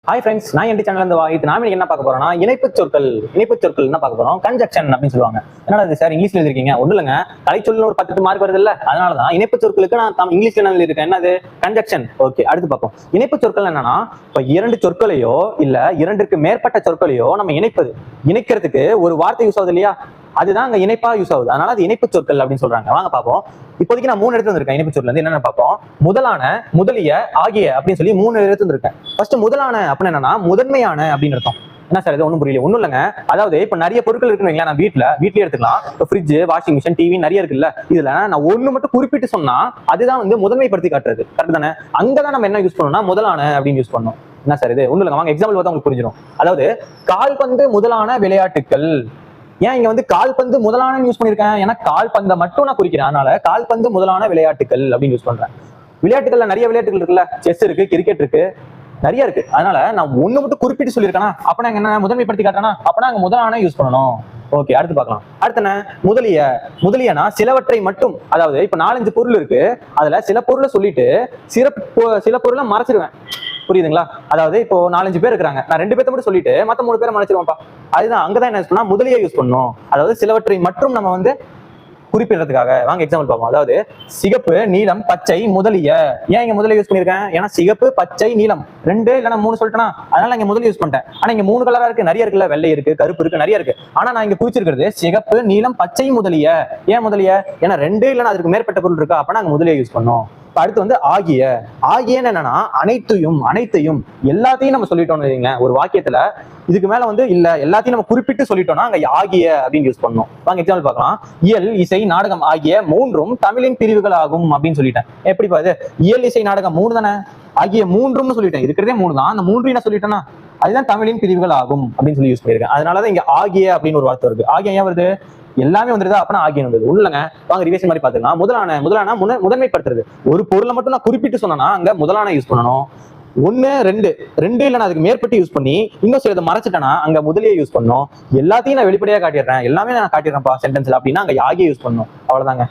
Hi friends, நான் என் channel இருந்து வாங்கிட்டு நாம என்ன பார்க்க போறோம்னா இணைப்பு சொற்கள் என்ன பார்க்க போறோம். கன்ஜக்ஷன் அப்படின்னு சொல்லுவாங்க. என்னடா இது சார் இங்கிலீஷ்ல எழுதிருக்கீங்க? ஒன்றும் இல்லைங்க, கலைச்சொல்னு ஒரு 10 மார்க் வருது இல்ல, அதனாலதான் இணைப்பு சொற்களுக்கு நான் இங்கிலீஷ்ல என்ன இருக்கேன், என்னது கன்ஜக்ஷன். ஓகே, அடுத்து பார்ப்போம். இணைப்பு சொற்கள் என்னன்னா, இப்ப 2 சொற்களையோ இல்ல 2க்கு மேற்பட்ட சொற்களையோ நம்ம இணைக்கிறதுக்கு ஒரு வார்த்தை யூஸ் ஆகுது இல்லையா, அதுதான் அங்க இணைப்பா யூஸ் ஆகுது. அதனால அது இணைப்பு சொற்கள் அப்படின்னு சொல்றாங்க. வாங்க பார்ப்போம். இப்போதைக்கு நான் 3 எடுத்து வந்திருக்கேன். இணைப்பு சொற்கள் வந்து என்னென்ன பார்ப்போம். முதலான, முதலிய, ஆகிய அப்படின்னு சொல்லி 3 எடுத்து வந்திருக்கேன். ஃபர்ஸ்ட் முதலான அப்படின்னு என்னன்னா முதன்மையான அப்படின்னு அர்த்தம். என்ன சார் இது ஒன்றும் புரியல? ஒன்றும் இல்லைங்க, அதாவது இப்ப நிறைய பொருட்கள் இருக்குன்னு நான் வீட்லயே எடுத்துக்கலாம். இப்போ ஃப்ரிட்ஜ், வாஷிங் மிஷின், டிவி நிறைய இருக்குல்ல, இதுல நான் ஒண்ணு மட்டும் குறிப்பிட்டு சொன்னா அதுதான் வந்து முதன்மைப்படுத்தி காட்டுறது. கரெக்ட் தானே? அங்கதான் நம்ம என்ன யூஸ் பண்ணணும்னா முதலான அப்படின்னு யூஸ் பண்ணணும். என்ன சார் இது ஒன்றும் இல்லைங்க, வாங்க எக்ஸாம்பிள் பார்த்தா உங்களுக்கு புரிஞ்சிடும். அதாவது கால்பந்து முதலான விளையாட்டுக்கள். ஏன் இங்க வந்து கால்பந்து முதலான யூஸ் பண்ணிருக்கேன்? ஏன்னா கால்பந்தை மட்டும் நான் குறிக்கிறேன். அதனால கால்பந்து முதலான விளையாட்டுகள் அப்படின்னு யூஸ் பண்றேன். விளையாட்டுகள்ல நிறைய விளையாட்டுகள் இருக்குல்ல, செஸ் இருக்கு, கிரிக்கெட் இருக்கு, நிறைய இருக்கு. அதனால நான் ஒண்ணு மட்டும் குறிப்பிட்டு சொல்லியிருக்கேனா, அப்ப என்ன முதன்மைப்படுத்தி காட்டுறேன்னா அப்பனா அங்க முதலான யூஸ் பண்ணணும். ஓகே, அடுத்து பார்க்கலாம். அடுத்து என்ன? முதலியனா சிலவற்றை மட்டும். அதாவது இப்ப 4-5 பொருள் இருக்கு, அதுல சில பொருளை சொல்லிட்டு சில பொருளை மறைச்சிருவேன். புரியுதுங்களா? அதாவது இப்போ 4-5 பேர் இருக்கிறாங்க, நான் 2 பேர்த்த மட்டும் சொல்லிட்டு மத்த 3 பேரை மறைச்சிருவேன்ப்பா. அதுதான் அங்கதான் என்ன யூஸ் பண்ணா முதலிய யூஸ் பண்ணணும். அதாவது சிலவற்றை மட்டும் நம்ம வந்து குறிப்பிடுறதுக்காக. வாங்க எக்ஸாம்பிள் பார்ப்போம். அதாவது சிகப்பு, நீலம், பச்சை, முதலிய. ஏன் இங்க முதலிய யூஸ் பண்ணிருக்கேன்? ஏன்னா சிகப்பு, பச்சை, நீலம் 2 இல்லைன்னா 3 சொல்லிட்டேன்னா, அதனால இங்க முதலிய யூஸ் பண்ணிட்டேன். ஆனா இங்க 3 கலரா இருக்கு, நிறைய இருக்குல்ல, வெள்ளை இருக்கு, கருப்பு இருக்கு, நிறைய இருக்கு. ஆனா நான் இங்க குறிச்சிருக்கிறது சிகப்பு, நீலம், பச்சை, முதலிய. ஏன் முதலிய? ஏன்னா 2 இல்லைன்னா அதுக்கு மேற்பட்ட பொருள் இருக்கா, அப்ப நாங்க முதலிய யூஸ் பண்ணோம். அடுத்து வந்து ஆகியன்னு என்னன்னா அனைத்தையும் எல்லாத்தையும் நம்ம சொல்லிட்டோம் இல்லைங்க ஒரு வாக்கியத்துல. இதுக்கு மேல வந்து இல்ல எல்லாத்தையும் நம்ம குறிப்பிட்டு சொல்லிட்டோம்னா அங்க ஆகிய அப்படின்னு யூஸ் பண்ணணும். வாங்க எக்ஸாம்பிள் பார்க்கலாம். இயல், இசை, நாடகம் ஆகிய 3ம் தமிழின் பிரிவுகள் ஆகும் அப்படின்னு சொல்லிட்டேன். எப்படி பாது? இயல், இசை, நாடகம் 3 தானே, ஆகிய 3ம்னு சொல்லிட்டேன். இருக்கிறதே 3 தான், அந்த 3 என்ன சொல்லிட்டேன்னா அதுதான் தமிழின் பிரிவுகள் ஆகும் அப்படின்னு சொல்லி யூஸ் பண்ணிருக்கேன். அதனாலதான் இங்க ஆகிய அப்படின்னு ஒரு வார்த்தை இருக்கு. ஆகிய ஏன் வருது? எல்லாமே வந்துருதா, அப்பனா ஆகிய வந்தது. உள்ளங்க வாங்க ரிவேஷன் மாதிரி பாத்துக்கலாம். முதலான முதன்மைப்படுத்துறது. ஒரு பொருளை மட்டும் நான் குறிப்பிட்டு சொன்னா அங்க முதலான யூஸ் பண்ணணும். 1, 2 இல்லைன்னா அதுக்கு மேற்பட்டு யூஸ் பண்ணி இன்னும் சிலதை மறைச்சிட்டேன்னா அங்க முதலியே யூஸ் பண்ணணும். எல்லாத்தையும் நான் வெளிப்படையா காட்டிடுறேன், எல்லாமே நான் காட்டிடுறேன்ப்பா சென்டென்ஸ்ல அப்படின்னா அங்க ஆகிய யூஸ் பண்ணணும். அவ்வளவுதாங்க.